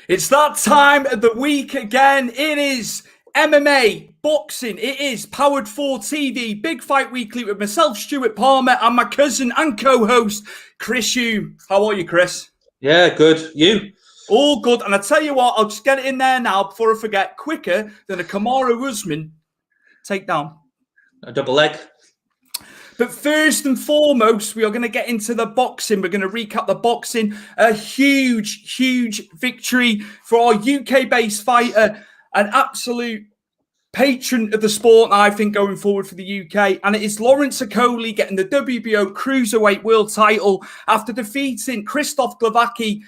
It's that time of the week again. It is MMA, boxing. It is Powered 4 TV, Big Fight Weekly with myself, Stuart Palmer, and my cousin and co-host, Chris Yu. How are you, Chris? Yeah, good. You? All good. And I tell you what, I'll just get it in there now before I forget. Quicker than a Kamaru Usman takedown. A double leg. But first and foremost, we are going to get into the boxing. We're going to recap the boxing. A huge, huge victory for our UK-based fighter, an absolute patron of the sport, I think, going forward for the UK. And it is Lawrence Okolie getting the WBO Cruiserweight World title after defeating Krzysztof Glowacki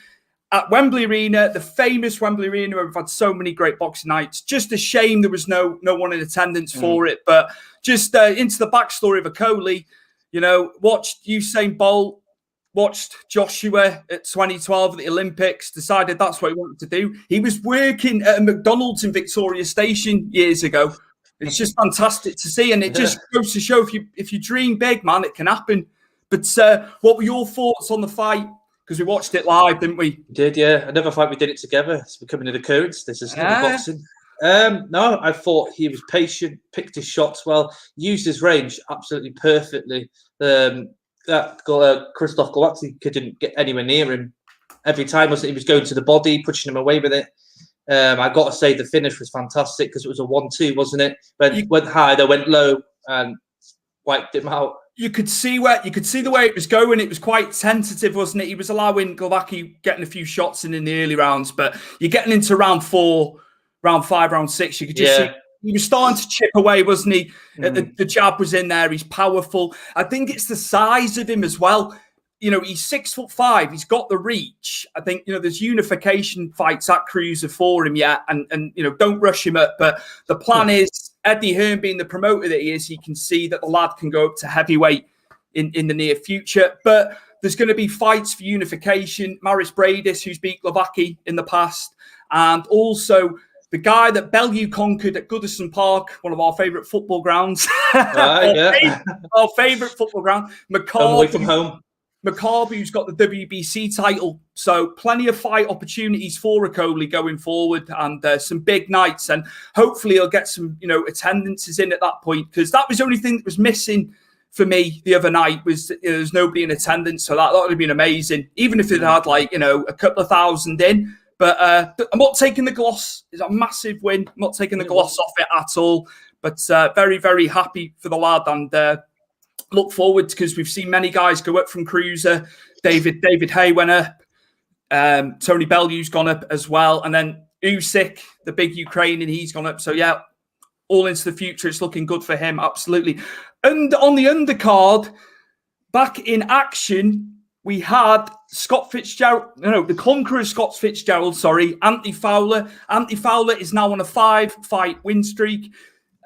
at Wembley Arena, the famous Wembley Arena, where we've had so many great boxing nights. Just a shame there was no one in attendance for it. But just into the backstory of Okolie, you know, watched Usain Bolt, watched Joshua at 2012 at the Olympics, decided that's what he wanted to do. He was working at a McDonald's in Victoria Station years ago. It's just fantastic to see. And it just goes to show if you dream big, man, it can happen. But what were your thoughts on the fight? Because we watched it live, didn't we? We did, yeah. I never thought we did it together. It's becoming an occurrence. This is boxing. No, I thought he was patient, picked his shots well, used his range absolutely perfectly. Krzysztof Glowacki couldn't get anywhere near him. Every time he was going to the body, pushing him away with it. I got to say the finish was fantastic because it was a 1-2, wasn't it? Went high, they went low and wiped him out. You could see the way it was going. It was quite tentative, wasn't it? He was allowing Glowacki getting a few shots in the early rounds, but you're getting into round 4, round 5, round 6. You could just see he was starting to chip away, wasn't he? The jab was in there. He's powerful. I think it's the size of him as well. You know, he's 6'5". He's got the reach. I think, you know, there's unification fights at Cruiser for him yet. And you know, don't rush him up. But the plan is, Eddie Hearn being the promoter that he is, he can see that the lad can go up to heavyweight in the near future. But there's going to be fights for unification. Maris Bradis, who's beat Glowacki in the past. And also the guy that Bellew conquered at Goodison Park, one of our favourite football grounds. Our favourite football ground. Away from home. McCarby, who's got the WBC title. So plenty of fight opportunities for Okolie going forward and some big nights. And hopefully he'll get some, you know, attendances in at that point, because that was the only thing that was missing for me the other night was there's nobody in attendance. So that would have been amazing, even if it had like, you know, a couple of thousand in. But I'm not taking the gloss. It's a massive win. I'm not taking the gloss off it at all. But very, very happy for the lad and look forward, because we've seen many guys go up from Cruiser. David Hay went up. Tony Bellew's gone up as well. And then Usyk, the big Ukrainian, he's gone up. So, yeah, all into the future. It's looking good for him, absolutely. And on the undercard, back in action, we had the conqueror Scott Fitzgerald, Anthony Fowler. Anthony Fowler is now on a 5-fight win streak.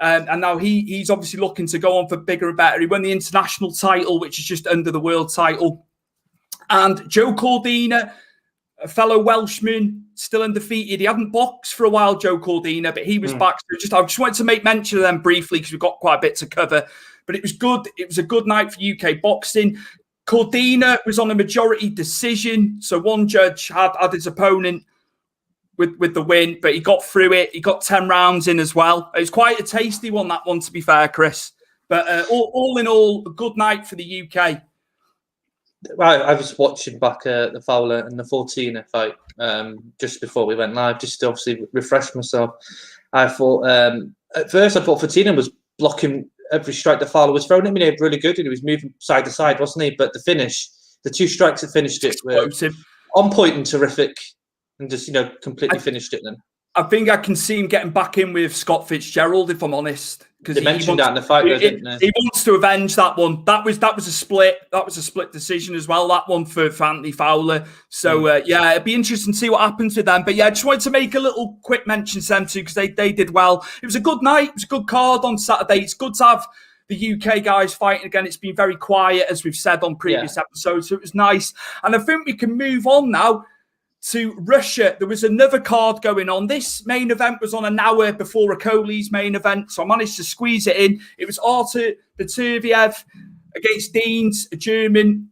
And now he's obviously looking to go on for bigger and better. He won the international title, which is just under the world title. And Joe Cordina, a fellow Welshman, still undefeated. He hadn't boxed for a while, Joe Cordina, but he was back. So I just wanted to make mention of them briefly because we've got quite a bit to cover. But it was good. It was a good night for UK boxing. Cordina was on a majority decision. So one judge had his opponent with the win, but he got through it. He got 10 rounds in as well. It was quite a tasty one, that one, to be fair, Chris. But all in all, a good night for the UK. I was watching back the Fowler and the Fortina fight just before we went live, just to obviously refresh myself. I thought at first Fortina was blocking every strike the Fowler was throwing. I mean, he was really good and he was moving side to side, wasn't he? But the finish, the 2 strikes that finished it were on point and terrific, and just completely finished it. Then I think I can see him getting back in with Scott Fitzgerald, if I'm honest. Because they mentioned that in the fight, though, didn't they? He wants to avenge that one. That was a split. That was a split decision as well. That one for Anthony Fowler. So it'd be interesting to see what happens with them. But yeah, I just wanted to make a little quick mention to them too, because they did well. It was a good night. It was a good card on Saturday. It's good to have the UK guys fighting again. It's been very quiet, as we've said on previous episodes. So it was nice. And I think we can move on now to Russia. There was another card going on. This main event was on an hour before Okoli's main event, so I managed to squeeze it in. It was Artur Beterbiev against Deans, a German,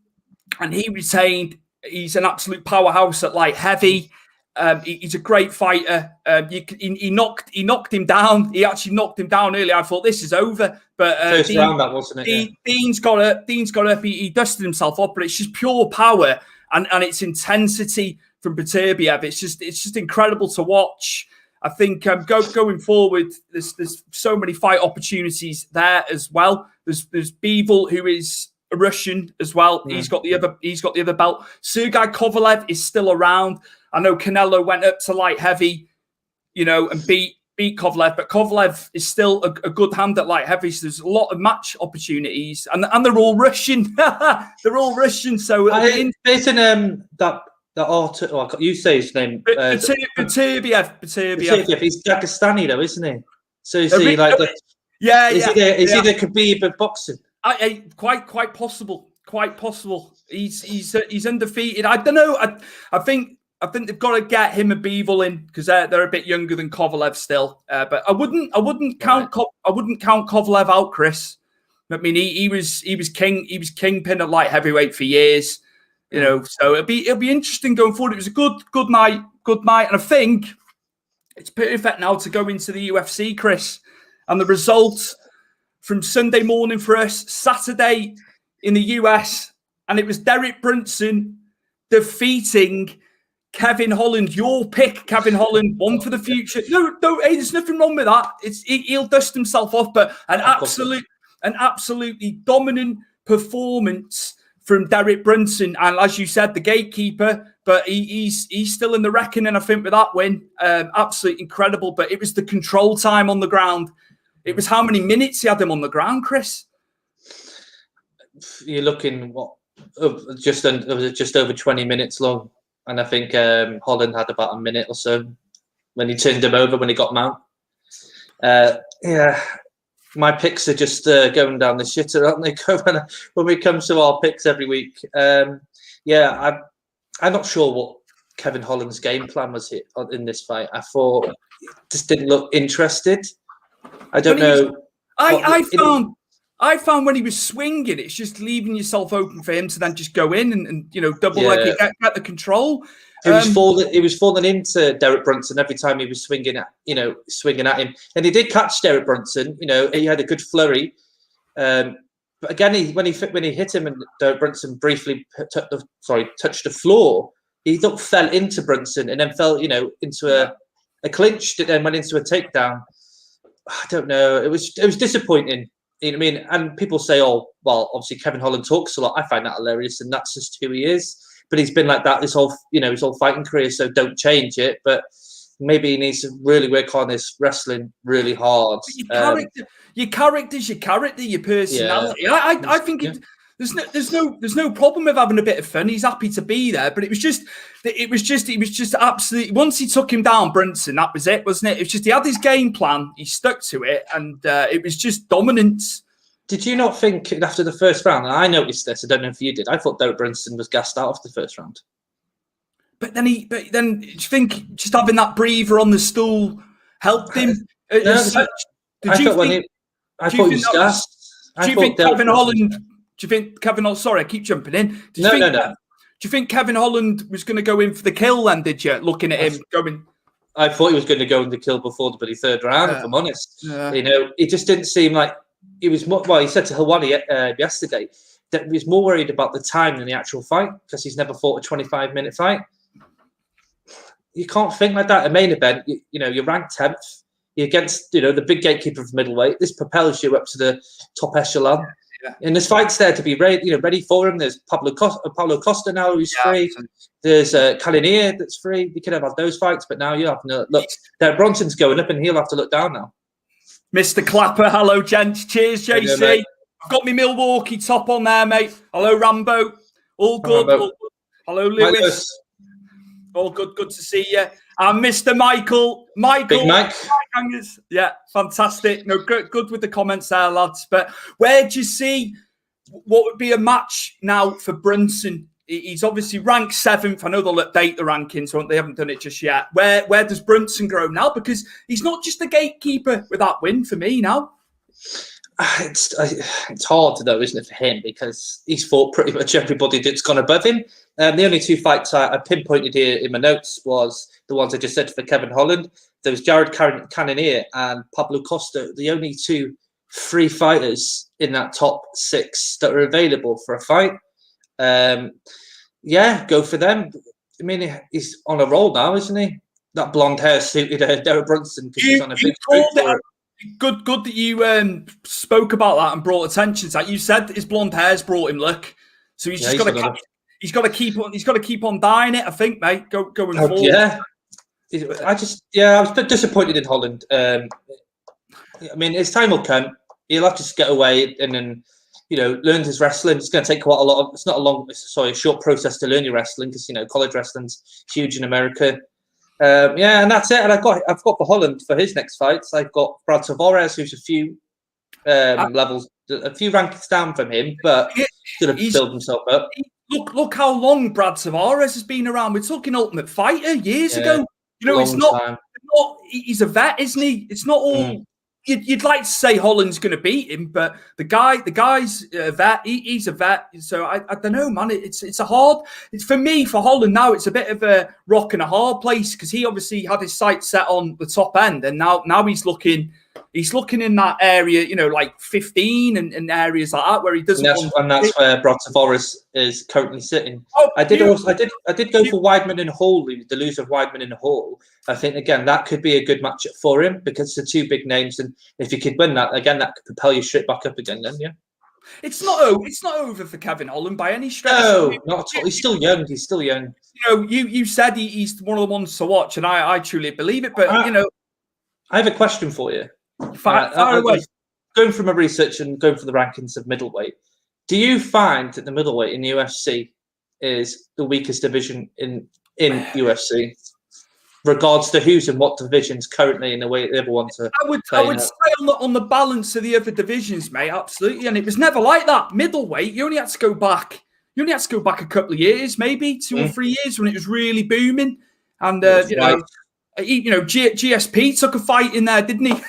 and he retained. He's an absolute powerhouse at light heavy. He's a great fighter. He knocked him down. He actually knocked him down early. I thought this is over, but first round that wasn't it? Dean's got up. He dusted himself up, but it's just pure power and its intensity from Beterbiev. It's just incredible to watch. I think going forward, there's so many fight opportunities there as well. There's Bivol, who is a Russian as well. Yeah. He's got the other belt. Sergei Kovalev is still around. I know Canelo went up to light heavy, and beat Kovalev, but Kovalev is still a good hand at light heavy. So there's a lot of match opportunities, and they're all Russian. They're all Russian. So that Artur, you say his name. Beterbiev. He's Dagestani though, isn't he? So is he like the? Yeah, is he the Khabib of boxing? Quite possible. Quite possible. He's undefeated. I don't know. I think they've got to get him and Bivol in, because they're a bit younger than Kovalev still. But I wouldn't count Kovalev out, Chris. I mean, he was kingpin at light heavyweight for years. So it'll be interesting going forward. It was a good night, and I think it's perfect now to go into the UFC, Chris, and the results from Sunday morning for us, Saturday in the US, and it was Derek Brunson defeating Kevin Holland. Your pick, Kevin Holland, one for the future. No, hey, there's nothing wrong with that. He'll dust himself off, but an absolutely dominant performance from Derek Brunson, and as you said, the gatekeeper, but he's still in the reckoning, I think, with that win. Absolutely incredible, but it was the control time on the ground. It was how many minutes he had him on the ground, Chris? You're looking, just over 20 minutes long, and I think Holland had about a minute or so when he turned him over, when he got mount. My picks are just going down the shitter, aren't they? When we come to our picks every week. I'm not sure what Kevin Holland's game plan was in this fight. I thought he just didn't look interested. I don't know. I found when he was swinging, it's just leaving yourself open for him to then just go in and double leg it, get the control. He was falling into Derek Brunson every time he was swinging at him, and he did catch Derek Brunson. He had a good flurry, but again, when he hit him and Derek Brunson briefly touched the floor, he fell into Brunson and then fell into a clinch that then went into a takedown. I don't know. It was disappointing. You know what I mean? And people say, "Oh, well, obviously Kevin Holland talks a lot." I find that hilarious, and that's just who he is. But he's been like that his whole fighting career, so don't change it. But maybe he needs to really work on his wrestling really hard. Your character's your character, your personality. Yeah. I think there's no problem with having a bit of fun. He's happy to be there, but it was just absolutely, once he took him down, Brunson, that was it, wasn't it? It was just he had his game plan, he stuck to it, and it was just dominance. Did you not think after the first round, and I noticed this, I don't know if you did, I thought Derek Brunson was gassed out after the first round. But then do you think just having that breather on the stool helped him? I thought he was gassed. Do you think Kevin Holland? Sorry, I keep jumping in. Do you think Kevin Holland was going to go in for the kill then, did you, looking at him going? I thought he was going to go in the kill before the third round, if I'm honest. Yeah. It just didn't seem like he was more, well, he said to Hawani yesterday that he was more worried about the time than the actual fight because he's never fought a 25-minute fight. You can't think like that. A main event, you're ranked 10th. You're against, the big gatekeeper of middleweight. This propels you up to the top echelon. Yeah. And there's fights there to be ready for him. There's Paulo Costa now who's free. There's Calinia that's free. You could have had those fights, but now you have to look. Bronson's going up and he'll have to look down now. Mr. Clapper, hello, gents. Cheers, JC. I've got my Milwaukee top on there, mate. Hello, Rambo. All good. All good. Hello, Lewis. All good. Good to see you. And Mr. Michael. Big Mike. Yeah, fantastic. No, good with the comments there, lads. But where do you see what would be a match now for Brunson? He's obviously ranked 7th. I know they'll update the rankings, so they haven't done it just yet. Where does Brunson grow now? Because he's not just a gatekeeper with that win for me now. It's hard though, isn't it, for him? Because he's fought pretty much everybody that's gone above him. The only 2 fights I pinpointed here in my notes was the ones I just said for Kevin Holland. There was Jared Cannonier and Pablo Costa, the only 2 free fighters in that top 6 that are available for a fight. Go for them. I mean, he's on a roll now, isn't he? That blonde hair suited Derek Brunson because he's on a big streak for it. Good that you spoke about that and brought attention to that. You said his blonde hair's brought him luck, so he's got to keep on dying it. I think, mate, going forward. Yeah, I was a bit disappointed in Holland. I mean, his time will come. He'll have to just get away and then learn his wrestling. It's going to take quite a lot of. It's not a short process to learn your wrestling because college wrestling's huge in America. And that's it. And I've got for Holland for his next fights. I've got Brad Tavares, who's a few levels, a few rankings down from him, but going to build himself up. Look how long Brad Tavares has been around. We're talking Ultimate Fighter years ago. It's not. He's a vet, isn't he? It's not all. You'd like to say Holland's going to beat him, but the guy's a vet. He's a vet. So I don't know, man. It's a hard. It's for me for Holland now. It's a bit of a rock and a hard place because he obviously had his sights set on the top end, and now he's looking in that area, like 15 and areas like that where he doesn't. And that's where Brad Tavares is currently sitting. I did go for Weidman and Hall, the loser of Weidman and Hall. I think again that could be a good matchup for him because the 2 big names, and if he could win that again, that could propel you straight back up again. Then it's not over for Kevin Holland by any stretch. No, not at all. He's still young. You said he's one of the ones to watch, and I truly believe it. But I have a question for you. Far away. Going from my research and going for the rankings of middleweight, do you find that the middleweight in the UFC is the weakest division in UFC? Regards to who's in what divisions currently in the way they ever want to. I would say on the balance of the other divisions, mate, absolutely. And it was never like that. Middleweight, you only had to go back a couple of years, maybe 2 or 3 years when it was really booming. And GSP took a fight in there, didn't he? He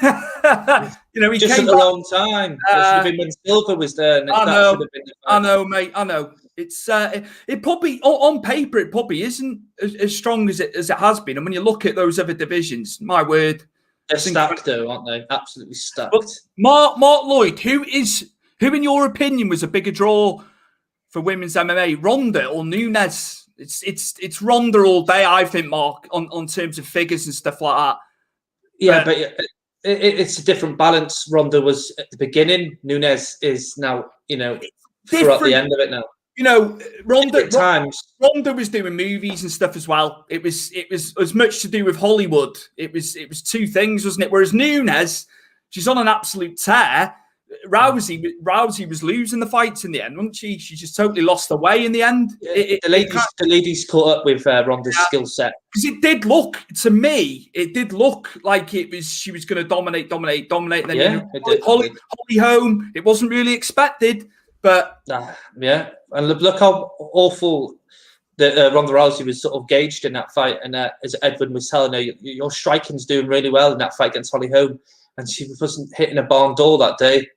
just came at the wrong time. It should have been when Silver was there. And I know, mate. I know. It's it probably on paper it probably isn't as strong as it has been, and when you look at those other divisions, my word, they're stacked though, aren't they? Absolutely stacked. But Mark Lloyd, who in your opinion was a bigger draw for women's MMA, Ronda or Nunes? It's Ronda all day, I think, Mark, on terms of figures and stuff like that. Yeah, but it's a different balance. Ronda was at the beginning. Nunes is now, throughout the end of it now. Ronda was doing movies and stuff as well. It was as much to do with Hollywood. It was 2 things, wasn't it? Whereas Nunes, she's on an absolute tear. Rousey was losing the fights in the end, wasn't she? She just totally lost her way in the end. The ladies caught up with Ronda's skill set. Because it did look, to me, like she was going to dominate. And then Holly home. It wasn't really expected, but and look how awful that Ronda Rousey was sort of gauged in that fight. And as Edwin was telling her, your striking's doing really well in that fight against Holly Holm, and she wasn't hitting a barn door that day.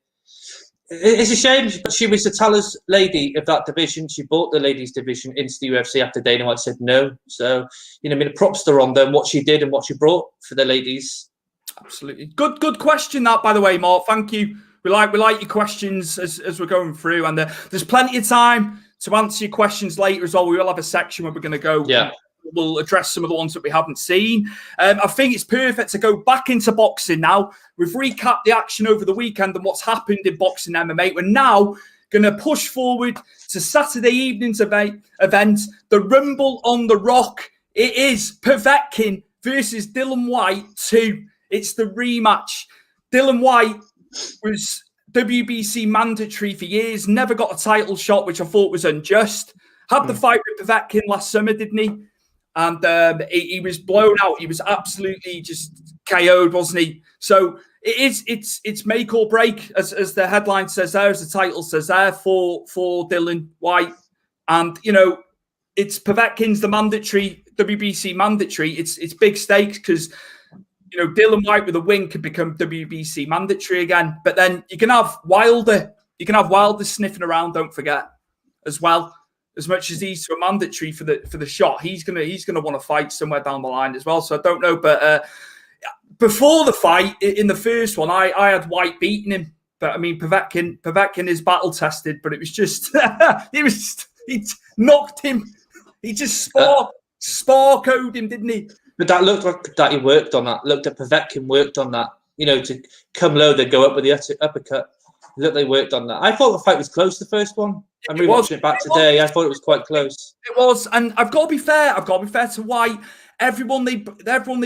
It's a shame, but she was the tallest lady of that division. She brought the ladies division into the UFC after Dana White said no. So, props to Ronda and what she did and what she brought for the ladies. Absolutely. Good question that, by the way, Mark. Thank you. We like your questions as we're going through, and there's plenty of time to answer your questions later as well. We will have a section where we're going to go. Yeah. We'll address some of the ones that we haven't seen. I think it's perfect to go back into boxing now. We've recapped the action over the weekend and what's happened in boxing MMA. We're now going to push forward to Saturday evening's event, the Rumble on the Rock. It is Povetkin versus Dillian Whyte 2. It's the rematch. Dillian Whyte was WBC mandatory for years, never got a title shot, which I thought was unjust. Had the fight with Povetkin last summer, didn't he? And he was blown out. He was absolutely just KO'd, wasn't he? So it's make or break, as the headline says there, as the title says there, for Dillian Whyte. And, you know, it's Povetkin's the mandatory, WBC mandatory. It's big stakes because, you know, Dillian Whyte with a win could become WBC mandatory again. But then you can have Wilder. You can have Wilder sniffing around, don't forget, as well. As much as he's a mandatory for the shot, he's gonna want to fight somewhere down the line as well. So I don't know, but before the fight in the first one, I had Whyte beating him, but I mean Povetkin is battle tested, but it was just he knocked him, he just sparked him, didn't he? But that looked like that he worked on that. Looked at Povetkin worked on that. You know, to come low, then go up with the uppercut. Look, they worked on that. I thought the fight was close, the first one. I'm rewatching it back today. I thought it was quite close. It was, and I've got to be fair. I've got to be fair to Whyte. Everyone they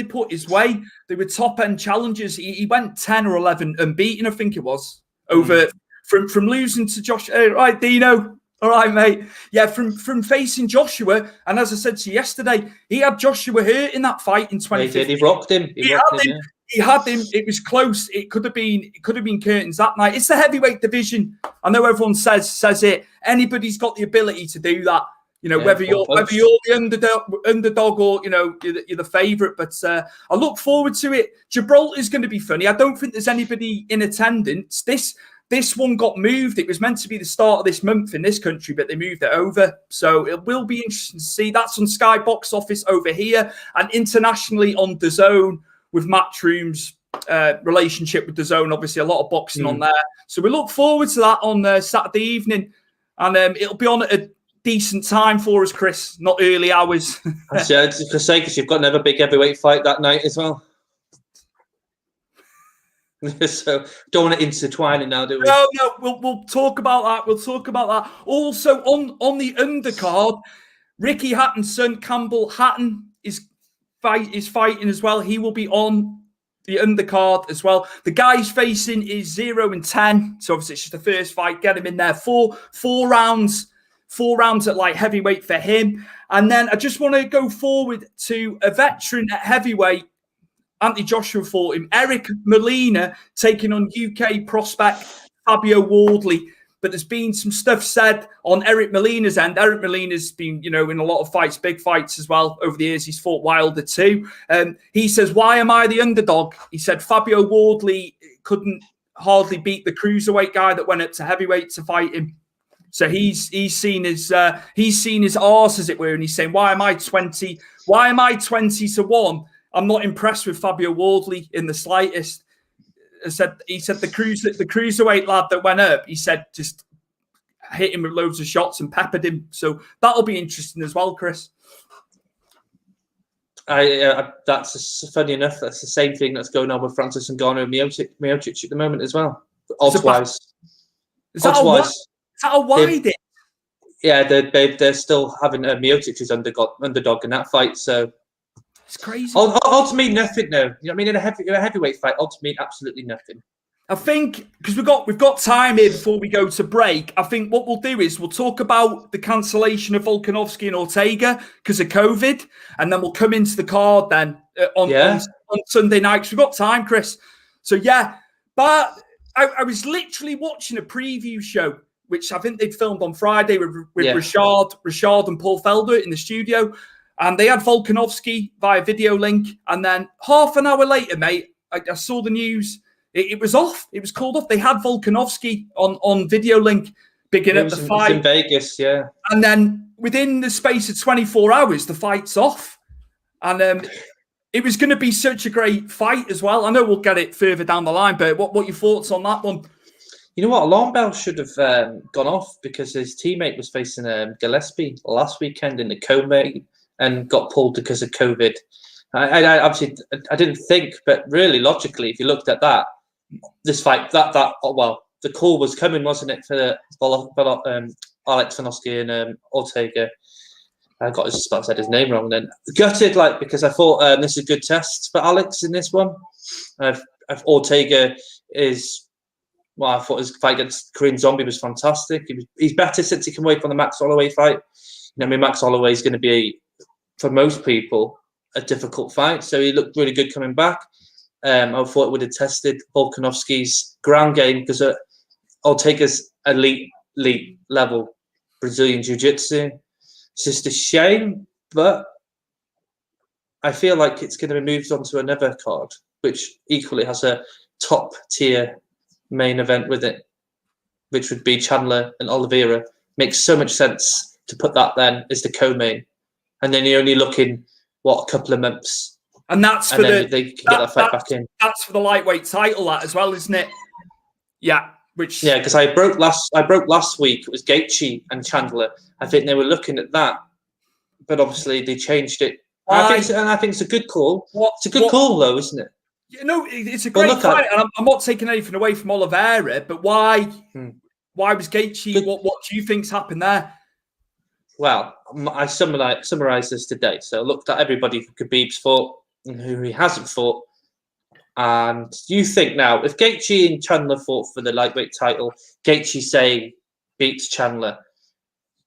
put his way, they were top end challengers. He went 10 or 11 unbeaten, I think it was, over from losing to Josh. Right, Dino. All right, mate. Yeah, from facing Joshua, and as I said to you yesterday, he had Joshua hurt in that fight in 2015. He rocked him. He had him. It was close. It could have been curtains that night. It's the heavyweight division. I know everyone says it. Anybody's got the ability to do that. You know, whether you're the underdog or, you know, you're the favourite. But I look forward to it. Gibraltar's going to be funny. I don't think there's anybody in attendance. This one got moved. It was meant to be the start of this month in this country, but they moved it over. So it will be interesting to see. That's on Sky Box Office over here and internationally on DAZN with Matchroom's relationship with DAZN. Obviously, a lot of boxing on there. So we look forward to that on Saturday evening. And it'll be on at a decent time for us, Chris, not early hours. Yeah, because you've got another big heavyweight fight that night as well. So don't want to intertwine it now, do we? No, we'll talk about that. We'll talk about that. Also on the undercard, Ricky Hatton's son, Campbell Hatton, is fighting as well. He will be on the undercard as well. The guys facing is 0-10. So obviously it's just the first fight. Get him in there. Four rounds at light heavyweight for him. And then I just want to go forward to a veteran at heavyweight. Anthony Joshua fought him. Eric Molina taking on UK prospect Fabio Wardley. But there's been some stuff said on Eric Molina's end. Eric Molina's been, you know, in a lot of fights, big fights as well over the years. He's fought Wilder too. He says, why am I the underdog? He said Fabio Wardley couldn't hardly beat the cruiserweight guy that went up to heavyweight to fight him. So he's seen his arse, as it were, and he's saying, why am I 20? Why am I 20-1? I'm not impressed with Fabio Wardley in the slightest. He said the cruiserweight lad that went up, he said just hit him with loads of shots and peppered him. So that'll be interesting as well, Chris. That's funny enough. That's the same thing that's going on with Francis Ngannou and Miocic at the moment as well. Odds-wise. Is that a wide? Yeah, they're still having Miocic as underdog in that fight. So it's crazy. Odds mean nothing, though. You know what I mean? In a heavyweight fight, odds mean absolutely nothing. I think because we've got time here before we go to break. I think what we'll do is we'll talk about the cancellation of Volkanovski and Ortega because of COVID, and then we'll come into the card then on Sunday night. Because we've got time, Chris. So yeah, but I was literally watching a preview show, which I think they'd filmed on Friday with Rashad and Paul Felder in the studio. And they had Volkanovski via video link. And then half an hour later, mate, I saw the news. It was off. It was called off. They had Volkanovski on video link beginning the fight. It was in Vegas, yeah. And then within the space of 24 hours, the fight's off. And it was going to be such a great fight as well. I know we'll get it further down the line, but what are your thoughts on that one? You know what? Alarm bell should have gone off because his teammate was facing Gillespie last weekend in the co-main and got pulled because of COVID. I obviously I didn't think, but really logically, if you looked at that, this fight, the call was coming, wasn't it, for Alex Vanosky and Ortega? I said his name wrong then. Gutted, because I thought this is a good test for Alex in this one. If Ortega is, I thought his fight against Korean Zombie was fantastic. He's better since he came away from the Max Holloway fight. Max Holloway is going to be, for most people, a difficult fight. So he looked really good coming back. I thought it would have tested Volkanovski's ground game because Ortega's elite level Brazilian Jiu-Jitsu. It's just a shame, but I feel like it's going to be moved on to another card, which equally has a top tier main event with it, which would be Chandler and Oliveira. Makes so much sense to put that then as the co-main, and then you're only looking a couple of months, and that's and for then they can get that fight back in. That's for the lightweight title, that as well, isn't it? Yeah, because I broke last week. It was Gaethje and Chandler. I think they were looking at that, but obviously they changed it. I think it's a good call. It's a good call, though, isn't it? It's a great fight, and I'm not taking anything away from Oliveira, but why? Why was Gaethje? What do you think's happened there? Well, I summarised this today. So I looked at everybody who Khabib's fought and who he hasn't fought. And you think now, if Gaethje and Chandler fought for the lightweight title, Gaethje, say, beats Chandler,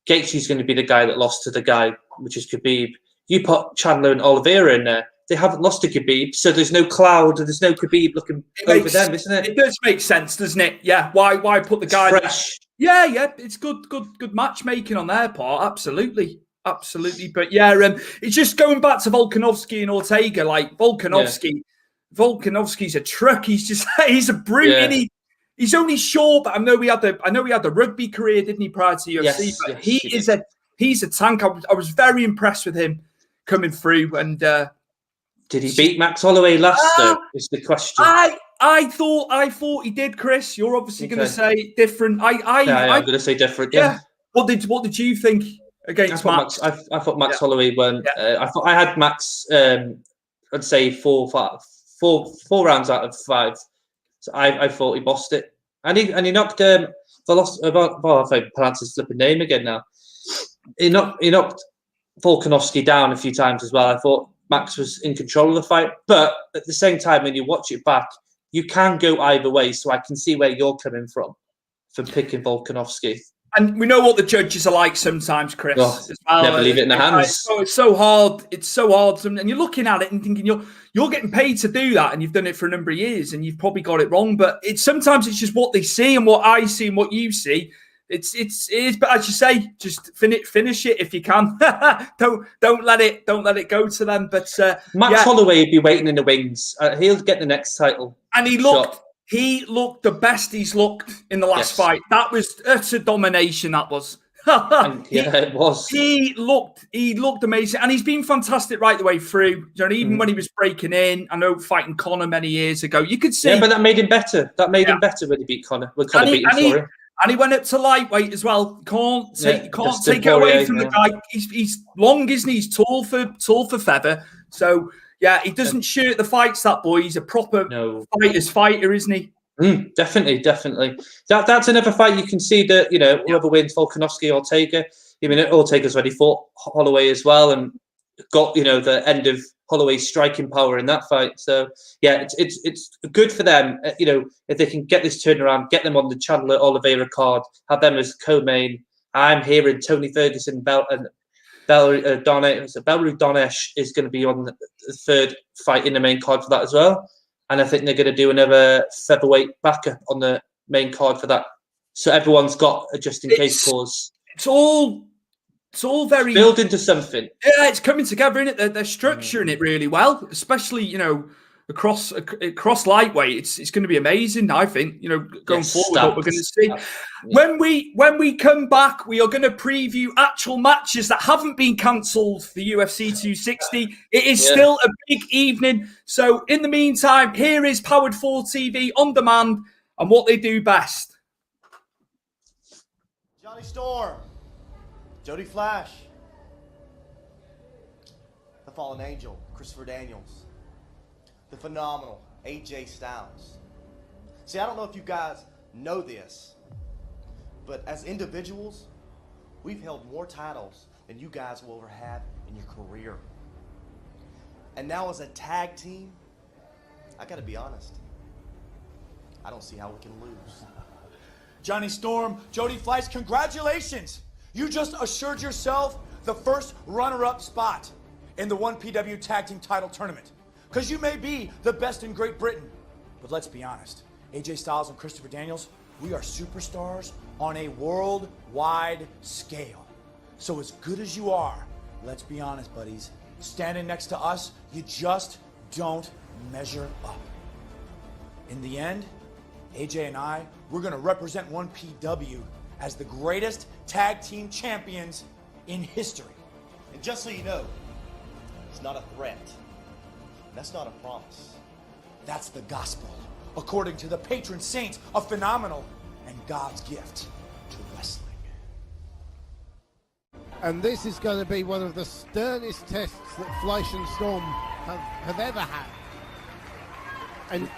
Gaethje's going to be the guy that lost to the guy, which is Khabib. You put Chandler and Oliveira in there, they haven't lost to Khabib, so there's no cloud, there's no Khabib looking over them, isn't it? It does make sense, doesn't it? Yeah. Why put the guy fresh? Yeah. It's good matchmaking on their part. Absolutely. But yeah, it's just going back to Volkanovski and Ortega. Like Volkanovski's a truck. He's a brute. Yeah. He's only short, but I know he had the rugby career, didn't he, prior to UFC? Yes, he's a tank. I was very impressed with him coming through. And did he beat Max Holloway last? Though is the question. I thought he did, Chris. You're obviously going to say different. I'm going to say different. Yeah. What did you think against Max? I thought Max Holloway won. I thought I had Max. I'd say four rounds out of 5. So I thought he bossed it, and he knocked if I pronounce his flipping name again now. He knocked Volkanovski down a few times as well. I thought Max was in control of the fight, but at the same time, when you watch it back, you can go either way. So I can see where you're coming from for picking Volkanovski. And we know what the judges are like sometimes, Chris. As well. Never leave it in their hands. It's so hard. It's so hard. And you're looking at it and thinking you're getting paid to do that, and you've done it for a number of years, and you've probably got it wrong. But sometimes it's just what they see and what I see and what you see. It is. But as you say, just finish it if you can. don't let it go to them. But Max Holloway would be waiting in the wings. He'll get the next title. And he looked the best he's looked in the last fight. That was utter domination. That was. It was. He looked amazing, and he's been fantastic right the way through. Even when he was breaking in, I know fighting Conor many years ago, you could see. Yeah, but that made him better. That made him better when he beat Conor. When Conor beat him, and he went up to lightweight as well. Can't take it away from the guy. He's long, isn't he? He's tall for feather. So yeah, he doesn't shirt the fights. That boy, he's a proper fighter, isn't he? Definitely. That's another fight you can see that whoever wins, Volkanovski, Ortega. I mean, Ortega's already fought Holloway as well, and got the end of Holloway's striking power in that fight. So yeah, it's good for them. If they can get this turnaround, get them on the Chandler Oliveira card, have them as co-main. I'm hearing Tony Ferguson and Belleru Donesh is going to be on the third fight in the main card for that as well. And I think they're going to do another featherweight backup on the main card for that. So everyone's got a just-in-case clause. It's all very... build into something. Yeah, it's coming together, isn't it? They're structuring it really well, especially, across lightweight. It's going to be amazing, I think, going forward, what we're going to see. Yeah. When we come back, we are going to preview actual matches that haven't been cancelled for UFC 260. It is still a big evening. So in the meantime, here is Powered 4 TV on demand and what they do best. Storm, Jody Flash, the Fallen Angel, Christopher Daniels, the phenomenal AJ Styles. See, I don't know if you guys know this, but as individuals, we've held more titles than you guys will ever have in your career. And now as a tag team, I gotta be honest, I don't see how we can lose. Johnny Storm, Jody Fleiss, congratulations! You just assured yourself the first runner-up spot in the 1PW Tag Team Title Tournament. Because you may be the best in Great Britain, but let's be honest, AJ Styles and Christopher Daniels, we are superstars on a worldwide scale. So as good as you are, let's be honest, buddies, standing next to us, you just don't measure up. In the end, AJ and I, we're gonna represent 1PW as the greatest tag team champions in history. And just so you know, it's not a threat. And that's not a promise. That's the gospel, according to the patron saint of phenomenal and God's gift to wrestling. And this is going to be one of the sternest tests that Fleisch and Storm have ever had. And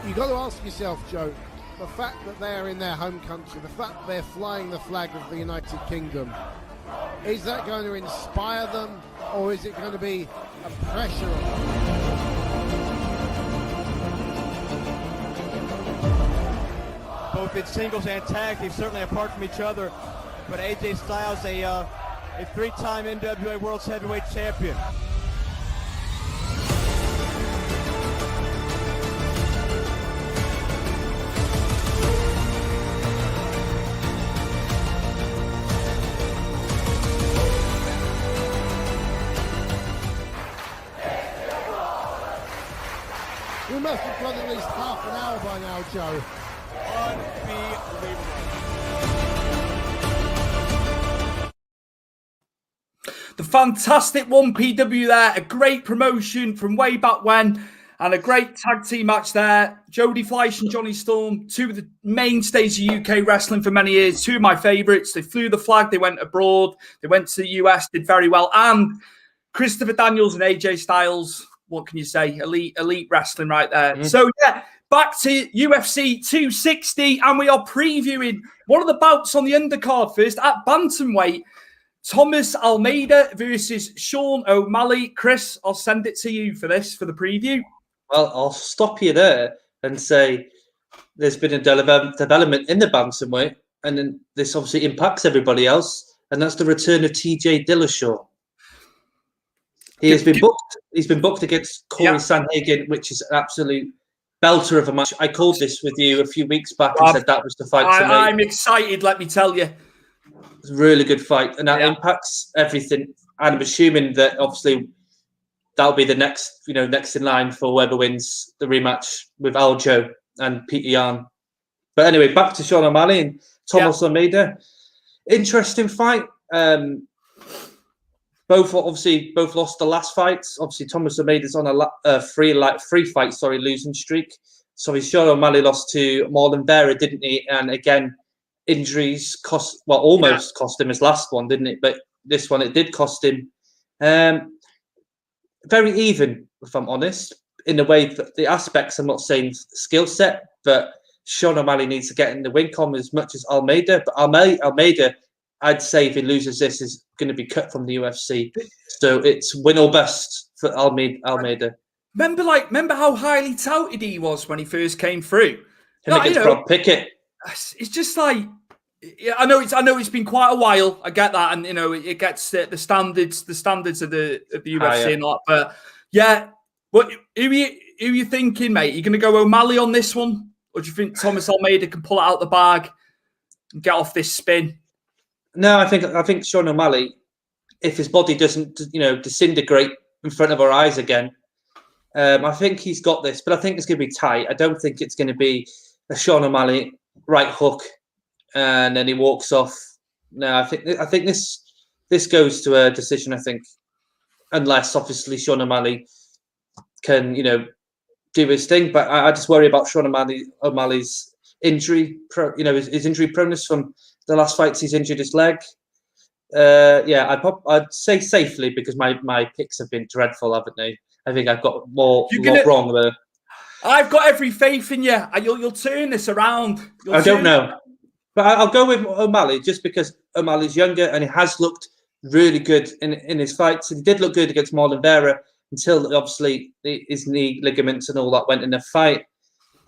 you've got to ask yourself, Joe, the fact that they're in their home country, the fact that they're flying the flag of the United Kingdom, is that going to inspire them, or is it going to be a pressure on them? Both in singles and tag, they've certainly apart from each other. But AJ Styles, a three-time NWA World Heavyweight Champion. We must have got at least half an hour by now, Joe. Unbelievable. The fantastic 1PW there, a great promotion from way back when, and a great tag team match there. Jody Fleisch and Johnny Storm, two of the mainstays of UK wrestling for many years, two of my favourites. They flew the flag, they went abroad, they went to the US, did very well. And Christopher Daniels and AJ Styles, what can you say? Elite wrestling right there. Mm. So, yeah, back to UFC 260, and we are previewing one of the bouts on the undercard first at bantamweight. Thomas Almeida versus Sean O'Malley. Chris, I'll send it to you for this, for the preview. Well, I'll stop you there and say there's been a development in the bantamweight, and then this obviously impacts everybody else, and that's the return of TJ Dillashaw. He's been booked against Corey Sanhagen, which is an absolute belter of a match. I called this with you a few weeks back and said that was the fight to make. I'm excited, let me tell you. It's a really good fight, and that impacts everything. And I'm assuming that obviously that'll be the next in line for whoever wins the rematch with Aljo and Peter Yan. But anyway, back to Sean O'Malley and Thomas Almeida. Interesting fight. Both lost the last fight. Obviously, Thomas Almeida's on a free fight losing streak. So Sean O'Malley lost to Marlon Vera, didn't he? And again, injuries cost him his last one, didn't it? But this one, it did cost him. Very even, if I'm honest, in the way that the aspects, I'm not saying skill set, but Sean O'Malley needs to get in the win column as much as Almeida. But Almeida, I'd say if he loses this, is going to be cut from the UFC. So it's win or bust for Almeida. Remember how highly touted he was when he first came through? Against Rob Pickett. It's just like, I know it's been quite a while. I get that, and it gets the standards of the UFC and all that. But yeah, what who are you thinking, mate? Are you going to go O'Malley on this one, or do you think Thomas Almeida can pull it out the bag and get off this spin? No, I think Sean O'Malley, if his body doesn't disintegrate in front of our eyes again, I think he's got this. But I think it's going to be tight. I don't think it's going to be a Sean O'Malley right hook and then he walks off. No, I think this goes to a decision. I think, unless obviously Sean O'Malley can do his thing, but I just worry about Sean O'Malley's injury. His injury proneness from The last fights he's injured his leg. I'd say safely because my picks have been dreadful, haven't they? I think I've got lot wrong there. I've got every faith in you. You'll turn this around. I don't know. But I'll go with O'Malley just because O'Malley's younger and he has looked really good in his fights. And he did look good against Marlon Vera until obviously his knee ligaments and all that went in the fight.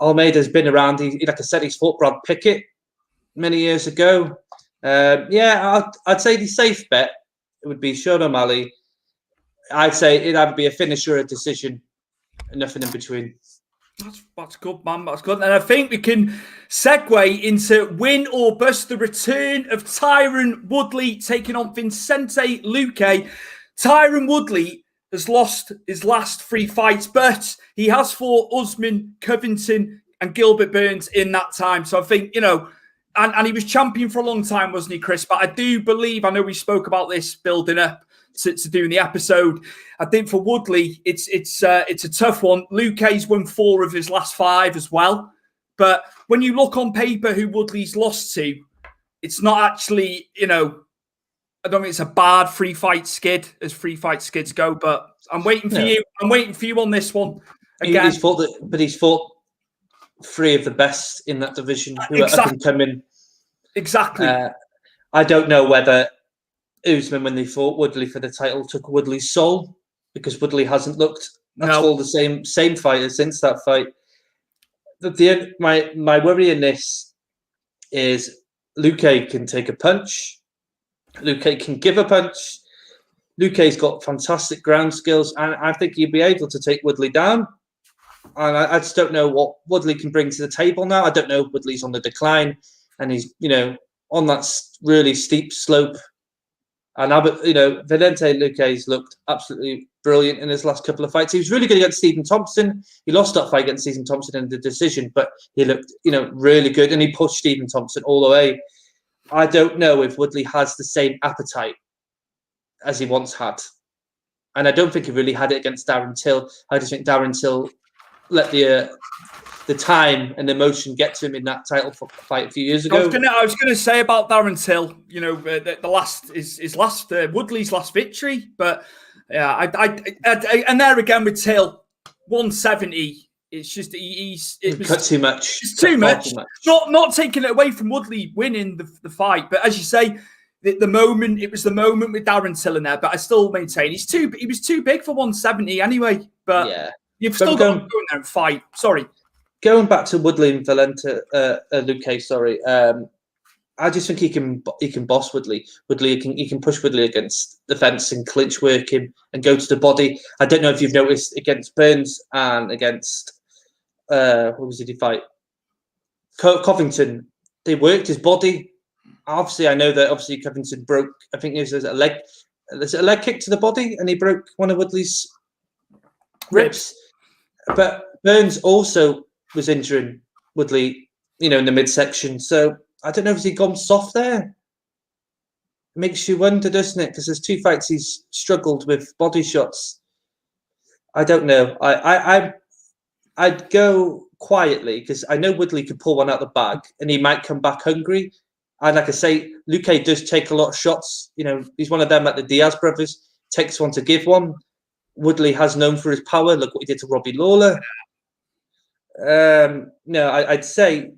Almeida's been around. Like I said, he's fought Brad Pickett many years ago. I'd say the safe bet would be Sean O'Malley. I'd say it'd either be a finish or a decision, nothing in between. That's good, man. That's good. And I think we can segue into win or bust, the return of Tyron Woodley taking on Vicente Luque. Tyron Woodley has lost his last 3 fights, but he has fought Usman, Covington, and Gilbert Burns in that time. So I think, and he was champion for a long time, wasn't he, Chris? But I do believe, I know we spoke about this building up to doing the episode. I think for Woodley, it's a tough one. Luque's won 4 of his last 5 as well. But when you look on paper who Woodley's lost to, it's not actually, I don't think it's a bad 3-fight skid as 3-fight skids go. But I'm waiting for you. I'm waiting for you on this one. Again, he's fought 3 of the best in that division who are up and coming. Exactly. I don't know whether Usman, when they fought Woodley for the title, took Woodley's soul because Woodley hasn't looked at all the same fighter since that fight. My worry in this is Luque can take a punch. Luque can give a punch. Luque's got fantastic ground skills, and I think he'd be able to take Woodley down. And I just don't know what Woodley can bring to the table now. I don't know if Woodley's on the decline, and he's on that really steep slope. And Vicente Luque's looked absolutely brilliant in his last couple of fights. He was really good against Stephen Thompson. He lost that fight against Stephen Thompson in the decision, but he looked, really good, and he pushed Stephen Thompson all the way. I don't know if Woodley has the same appetite as he once had, and I don't think he really had it against Darren Till. I just think Darren Till let the time and emotion get to him in that title fight a few years ago. I was gonna say about Darren Till, Woodley's last victory, but yeah, and there again with Till, 170. It's just it was cut too much. It's too much. Not taking it away from Woodley winning the fight, but as you say, it was the moment with Darren Till in there. But I still maintain he was too big for 170 anyway. But yeah, you've still got to go in there and fight. Sorry. Going back to Woodley and Luque, sorry. I just think he can boss Woodley. He can push Woodley against the fence and clinch work him and go to the body. I don't know if you've noticed against Burns and against who was it he fight? Covington. They worked his body. Obviously, I know that Covington broke. I think there's a leg kick to the body, and he broke one of Woodley's ribs. But Burns also was injuring Woodley, in the midsection. So I don't know if he's gone soft there. It makes you wonder, doesn't it? Because there's 2 fights he's struggled with body shots. I don't know. I'd go quietly because I know Woodley could pull one out the bag and he might come back hungry. And like I say, Luque does take a lot of shots. He's one of them like the Diaz brothers, takes one to give one. Woodley has known for his power. Look what he did to Robbie Lawler. I'd say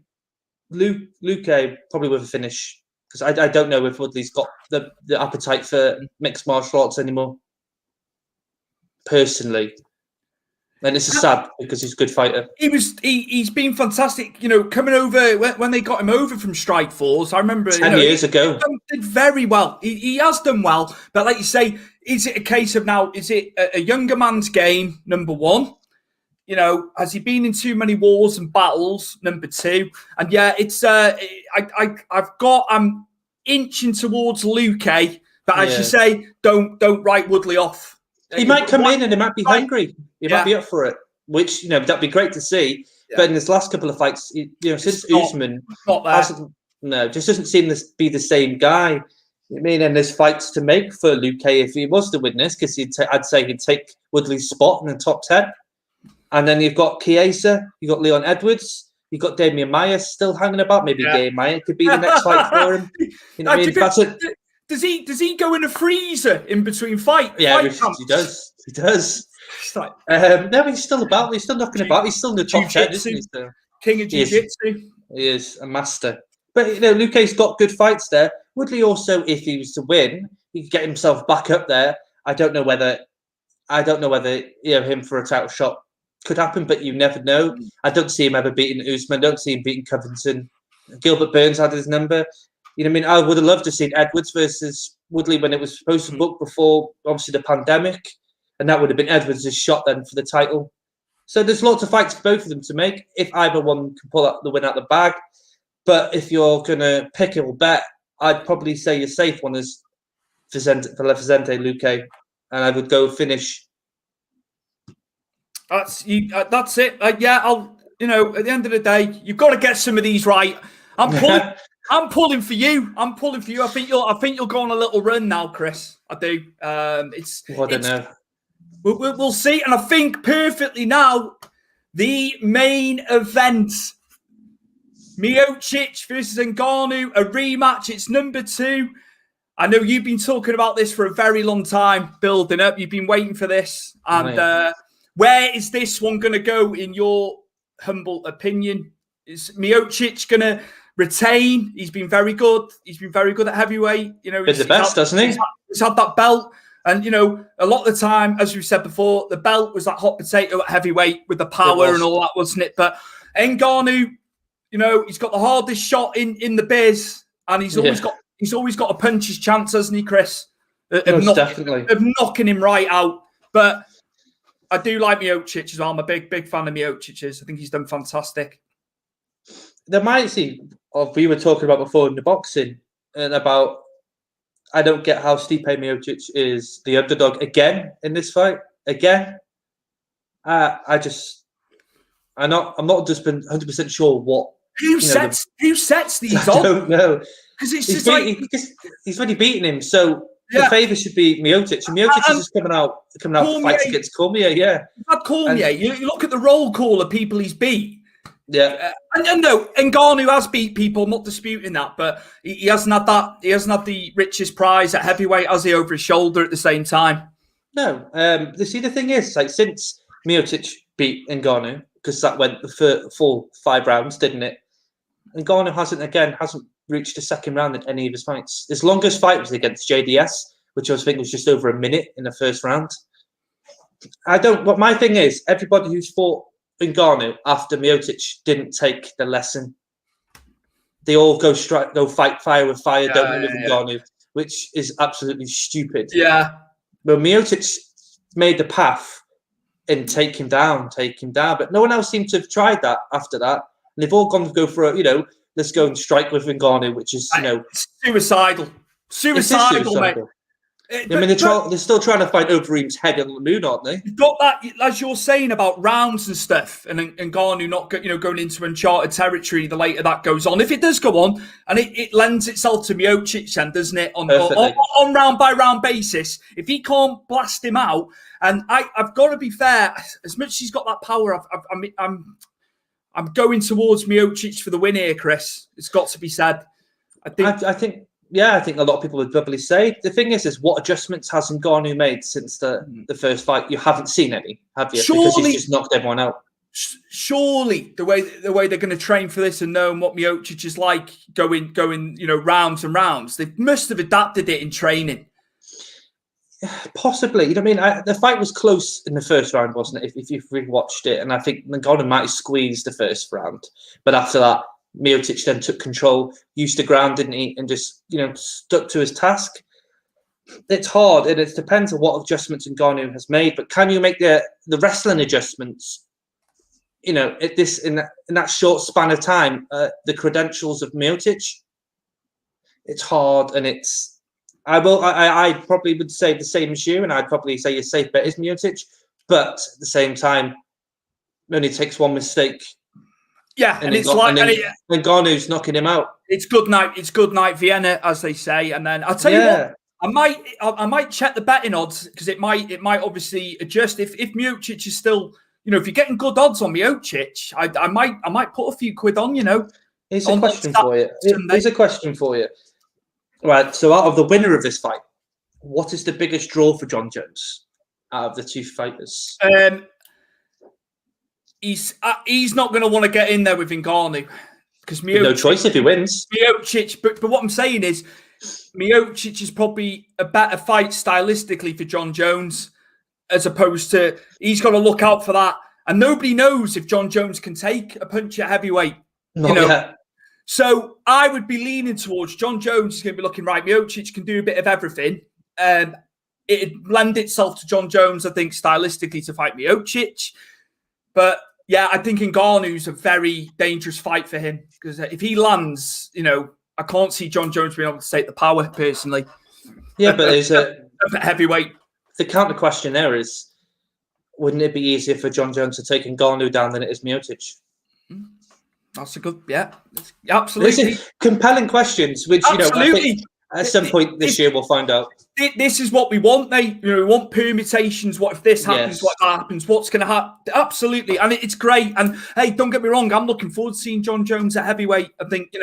Luque probably with a finish because I don't know if Woodley's got the appetite for mixed martial arts anymore. Personally. And it's sad because he's a good fighter. He's been fantastic, coming over when they got him over from Strikeforce. I remember 10 years ago. He did very well. He has done well. But like you say, is it a case of now, is it a younger man's game, number 1? Has he been in too many wars and battles, number 2? And yeah, it's I'm inching towards Luque, but as you say, don't write Woodley off. He might come in and he might be hungry. He might be up for it, which, that'd be great to see. Yeah. But in his last couple of fights, since Usman, just doesn't seem to be the same guy. And there's fights to make for Luque if he was to win this, because I'd say he'd take Woodley's spot in the top 10. And then you've got Chiesa, you've got Leon Edwards, You've got Damian Maia still hanging about. Maybe Damian Maia could be the next fight for him. You know what I mean? That's it. Does he go in a freezer in between fights? Yeah, he does. He does. No, he's still about. He's still knocking about. He's still in the top 10, isn't he? So. King of jiu-jitsu. He is a master. But, you know, Luque's got good fights there. Woodley also, if he was to win, he could get himself back up there. I don't know whether him for a title shot could happen, but you never know. I don't see him ever beating Usman. I don't see him beating Covington. Gilbert Burns had his number. You know what I mean? I would have loved to see Edwards versus Woodley when it was supposed to book before, obviously, the pandemic. And that would have been Edwards' shot then for the title. So there's lots of fights for both of them to make if either one can pull out the win out the bag. But if you're going to pick or bet, I'd probably say your safe one is Vicente Luque. And I would go finish. That's it. I'll. You know, at the end of the day, you've got to get some of these right. I'm pulling for you. I think you'll go on a little run now, Chris. I do. I don't know. We'll see. And I think perfectly now, the main event, Miocic versus Ngannou, a rematch. It's number 2. I know you've been talking about this for a very long time, building up. You've been waiting for this. And where is this one going to go, in your humble opinion? Is Miocic going to retain? He's been very good. He's been very good at heavyweight. You know, he's the best, doesn't he? He's had that belt. And, you know, a lot of the time, as we said before, the belt was that hot potato at heavyweight with the power and all that, wasn't it? But Ngannou, you know, he's got the hardest shot in the biz, and he's always got a puncher's chance, hasn't he, Chris? Of knocking him right out. But I do like Miocic as well. I'm a big fan of Miocic's. I think he's done fantastic. There might see, we were talking about before in the boxing, and about, I don't get how Stipe Miocic is the underdog again in this fight. Again, I'm not just been 100% sure what. Who sets these odds? I don't know. Because it's just he's already beaten him, so the favour should be Miocic. And Miocic is just coming out fights against Cormier. Yeah, Cormier. You look at the roll call of people he's beat. Yeah, and no, Ngannou has beat people. I'm not disputing that, but he hasn't had that. He hasn't had the richest prize at heavyweight, has he, over his shoulder at the same time? No. The thing is, like, since Miocic beat Ngannou, because that went for full 5 rounds, didn't it? Ngannou hasn't reached the second round in any of his fights. His longest fight was against JDS, which I think was just over a minute in the first round. But my thing is, everybody who's fought Ngannou after Miocic didn't take the lesson. They all go fight fire with fire, don't they, with Ngannou, which is absolutely stupid. Yeah. But Miocic made the path and take him down. But no one else seemed to have tried that after that. And they've all gone to go for let's go and strike with Ngannou, which is, suicidal. Suicidal, mate. They're still trying to find Overeem's head on the moon, aren't they? You've got that, as you're saying about rounds and stuff, and Ngannou not going into uncharted territory the later that goes on. If it does go on, and it lends itself to Miocic, then, doesn't it? On round by round basis, if he can't blast him out, and I've got to be fair, as much as he's got that power, I'm going towards Miocic for the win here, Chris. It's got to be said. I think a lot of people would probably say. The thing is what adjustments has Ngannou made since the first fight? You haven't seen any, have you? Because he's just knocked everyone out. Surely the way they're going to train for this and knowing what Miocic is like going rounds and rounds, they must have adapted it in training. Possibly. You know what I mean? The fight was close in the first round, wasn't it? If you've rewatched it, and I think Ngannou might have squeezed the first round, but after that, Miocic then took control, used the ground, didn't he, and just stuck to his task. It's hard, and it depends on what adjustments Ngannou has made. But can you make the wrestling adjustments? In that short span of time, the credentials of Miocic. It's hard, and it's. I probably would say the same as you, and I'd probably say your safe bet is Miocic. But at the same time, it only takes one mistake. Yeah, and Ngannou's knocking him out. It's good night Vienna, as they say. And then I'll tell you what, I might check the betting odds, because it might obviously adjust if Miocic is still if you're getting good odds on Miocic, I might put a few quid on. Here's a question for you. Here's a question for you. Right. So out of the winner of this fight, what is the biggest draw for Jon Jones out of the two fighters? He's not going to want to get in there with Ngannou because Miocic, no choice if he wins. Miocic, but what I'm saying is Miocic is probably a better fight stylistically for Jon Jones, as opposed to he's got to look out for that. And nobody knows if Jon Jones can take a punch at heavyweight. Not yet. So I would be leaning towards Jon Jones is going to be looking right. Miocic can do a bit of everything. It'd lend itself to Jon Jones, I think, stylistically to fight Miocic. But yeah, I think Ngannou's a very dangerous fight for him because if he lands, I can't see Jon Jones being able to take the power personally. Yeah, but there's a heavyweight. The counter question there is, wouldn't it be easier for Jon Jones to take Ngannou down than it is Miocic? That's a good, absolutely. This is compelling questions, which I think at some point this year we'll find out. This is what we want, mate. We want permutations. What if this happens? Yes. What happens? What's going to happen? Absolutely, and it's great. And hey, don't get me wrong, I'm looking forward to seeing Jon Jones at heavyweight. I think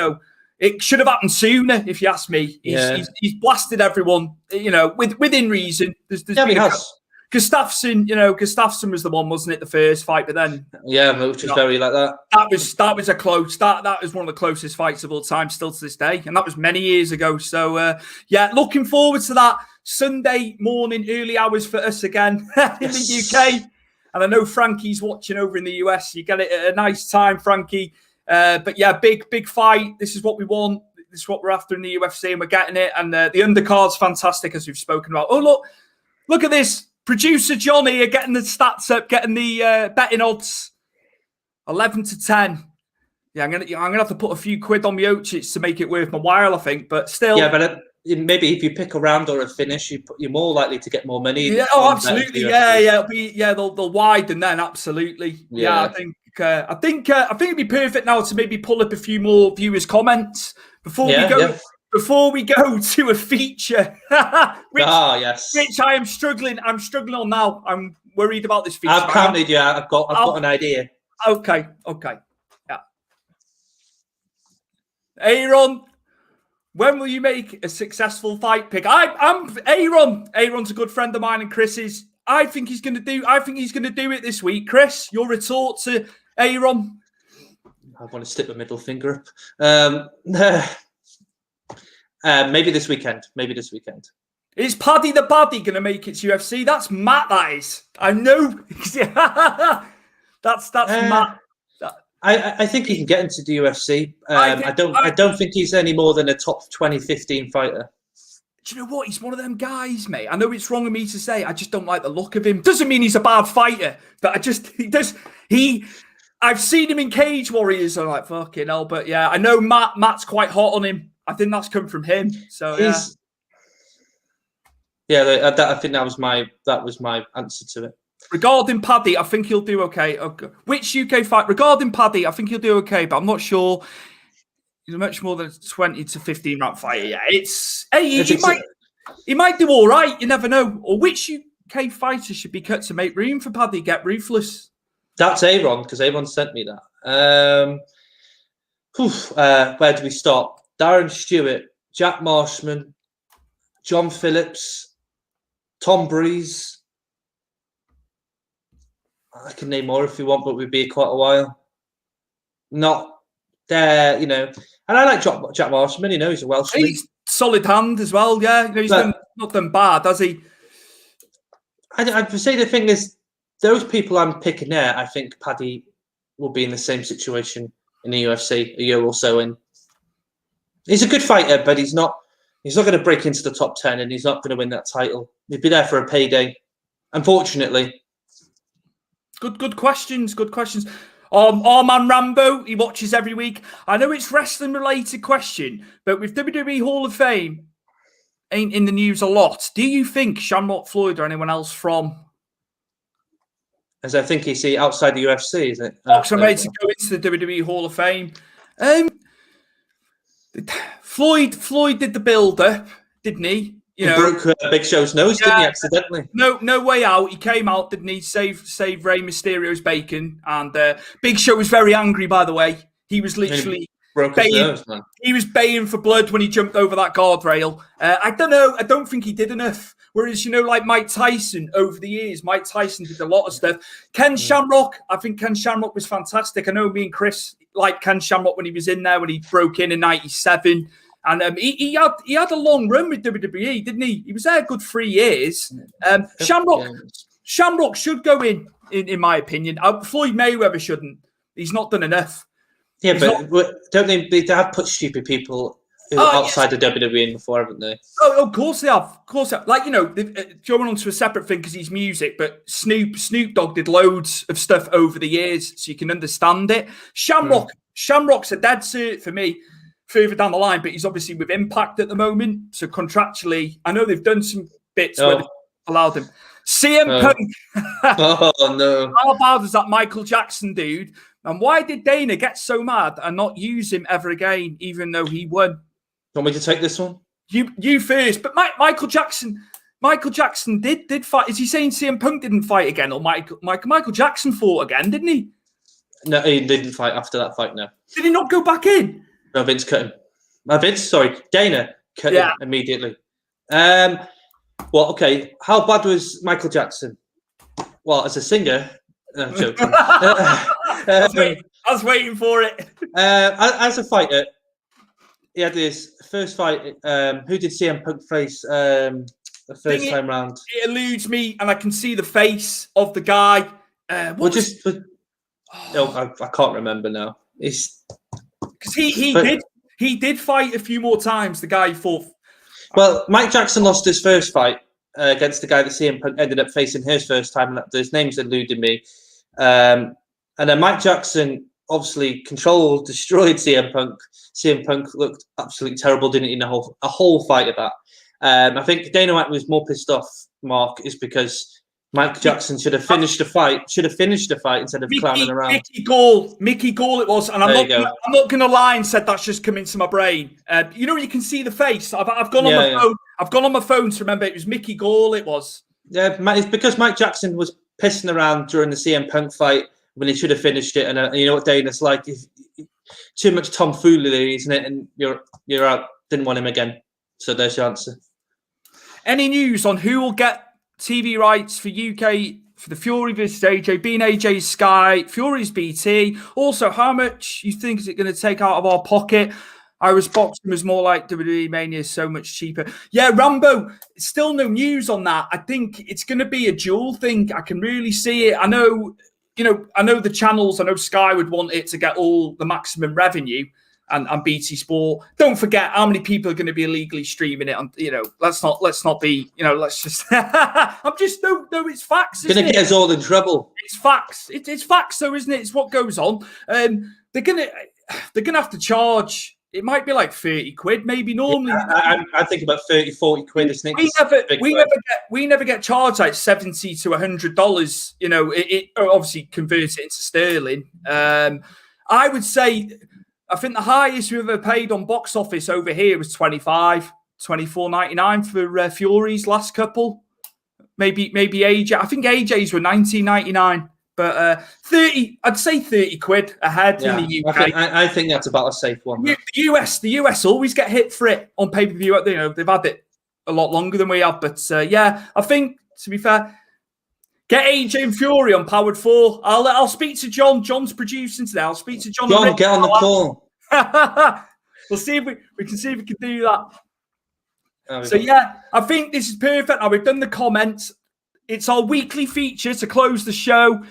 it should have happened sooner, if you ask me. He's blasted everyone, within reason. There's he has. Gustafsson was the one, wasn't it, the first fight? But then, which was very like that. That was a close. That was one of the closest fights of all time, still to this day, and that was many years ago. So, looking forward to that Sunday morning, early hours for us again in the UK. And I know Frankie's watching over in the US. You get it at a nice time, Frankie. But yeah, big fight. This is what we want. This is what we're after in the UFC, and we're getting it. And the undercard's fantastic, as we've spoken about. Oh, look at this. Producer Johnny here getting the stats up, getting the betting odds. 11-10. Yeah, I'm gonna have to put a few quid on Miocic to make it worth my while, I think. But still, yeah, but maybe if you pick a round or a finish, you're more likely to get more money. Yeah, absolutely. They'll widen then. Absolutely. Yeah, I think it'd be perfect now to maybe pull up a few more viewers' comments before we go. Yeah. Before we go to a feature, which I am struggling. I'm struggling on now. I'm worried about this feature. I've counted. Yeah, I've got an idea. Okay. Yeah. Aaron, when will you make a successful fight pick? I'm Aaron. Aaron's a good friend of mine and Chris's. I think he's going to do it this week. Chris, your retort to Aaron? I want to stick my middle finger up. Maybe this weekend. Is Paddy the Baddie going to make it to UFC? That's Matt, that is. I know. that's Matt. I think he can get into the UFC. I don't think he's any more than a top 20-15 fighter. Do you know what? He's one of them guys, mate. I know it's wrong of me to say. I just don't like the look of him. Doesn't mean he's a bad fighter, but I've seen him in Cage Warriors. I'm like, fucking hell. But yeah, I know Matt's quite hot on him. I think that's come from him. So I think that was my answer to it. Regarding Paddy, I think he'll do okay. Which UK fight? Regarding Paddy, I think he'll do okay, but I'm not sure. He's much more than a 20 to 15 round fighter. Yeah, he might do all right. You never know. Or which UK fighter should be cut to make room for Paddy? Get ruthless. That's Aaron, because Aaron sent me that. Where do we start? Darren Stewart, Jack Marshman, John Phillips, Tom Breeze. I can name more if you want, but we'd be quite a while. Not there, And I like Jack Marshman, he's a Welshman. He's solid hand as well, yeah. He's not done bad, has he? I'd say the thing is, those people I'm picking there, I think Paddy will be in the same situation in the UFC a year or so in. He's a good fighter, but he's not going to break into the top 10 and he's not going to win that title. He'd be there for a payday, unfortunately. Good questions. Our man Rambo, he watches every week. I know it's wrestling related question, but with WWE Hall of Fame ain't in the news a lot. Do you think Shamrock Floyd or anyone else from? As I think you see outside the UFC, is it? Boxing ready to go into the WWE Hall of Fame. Floyd did the build up, didn't he? He broke Big Show's nose, didn't he, accidentally? No way out. He came out, didn't he? Save Rey Mysterio's bacon. And Big Show was very angry, by the way. He was literally broke his nose, man. He was baying for blood when he jumped over that guardrail. I don't know. I don't think he did enough. Whereas, like Mike Tyson over the years, Mike Tyson did a lot of stuff. Ken Shamrock, I think Ken Shamrock was fantastic. I know me and Chris liked Ken Shamrock when he was in there, when he broke in '97. And he had a long run with WWE, didn't he? He was there a good 3 years. Shamrock should go in my opinion. Floyd Mayweather shouldn't. He's not done enough. Yeah, don't they have put stupid people outside the WWE before, haven't they? Oh, of course they have. Of course they have. Like, going on to a separate thing because he's music, but Snoop Dogg did loads of stuff over the years, so you can understand it. Shamrock's a dead cert for me further down the line, but he's obviously with Impact at the moment, so contractually, I know they've done some bits where they've allowed him. CM Punk. Oh, no. How bad is that Michael Jackson dude? And why did Dana get so mad and not use him ever again, even though he won? Want me to take this one? You first. But Michael Jackson did fight. Is he saying CM Punk didn't fight again, or Michael Jackson fought again, didn't he? No, he didn't fight after that fight. No. Did he not go back in? No, Vince cut him. Dana cut him immediately. Well, okay. How bad was Michael Jackson? Well, as a singer, no, I'm joking. I was waiting for it. As a fighter, he had this first fight. Who did CM Punk face the first time round? It eludes me, and I can see the face of the guy. I can't remember now. It's because he did fight a few more times. The guy fought. Well, Mike Jackson lost his first fight against the guy that CM Punk ended up facing his first time. His name's eluding me. And then Mike Jackson obviously destroyed CM Punk. CM Punk looked absolutely terrible, didn't he, in a whole fight of that. I think Dana White was more pissed off, Mark, is because Mike Jackson should have finished the fight instead of clowning around. Mickey Gall it was. And I'm not going to lie and said that's just come into my brain. You can see the face. I've gone on my phone. I've gone on my phone to remember it was Mickey Gall it was. Yeah, it's because Mike Jackson was pissing around during the CM Punk fight when he should have finished it. And you know what Dana's like? Too much tomfoolery, isn't it? And you're out. Didn't want him again. So there's your answer. Any news on who will get TV rights for UK for the Fury versus AJ? Being AJ's Sky, Fury's BT. Also, how much you think is it going to take out of our pocket? Irish boxing was more like WWE Mania, so much cheaper. Yeah, Rambo, still no news on that. I think it's going to be a dual thing. I can really see it. I know the channels. I know Sky would want it to get all the maximum revenue. And BT Sport. Don't forget how many people are going to be illegally streaming it. And let's not be. Let's just. I'm just no. It's facts. Going to get us all in trouble. It's facts. It's facts, though, isn't it? It's what goes on. They're gonna have to charge. It might be like 30 quid, maybe normally. Yeah, I think about 30, 40 quid. We never get charged like $70 to $100. It obviously converts it into sterling. I would say. I think the highest we've ever paid on box office over here was $24.99 for Fury's last couple. Maybe AJ. I think AJ's were $19.99, but 30. I'd say 30 quid ahead in the UK. I think that's about a safe one. The US always get hit for it on pay per view. They've had it a lot longer than we have, but I think to be fair. Get AJ and Fury on Powered 4. I'll speak to John. John's producing today. I'll speak to John. John, get on the call. We'll see if we can see if we can do that. So I think this is perfect. Now we've done the comments. It's our weekly feature to close the show.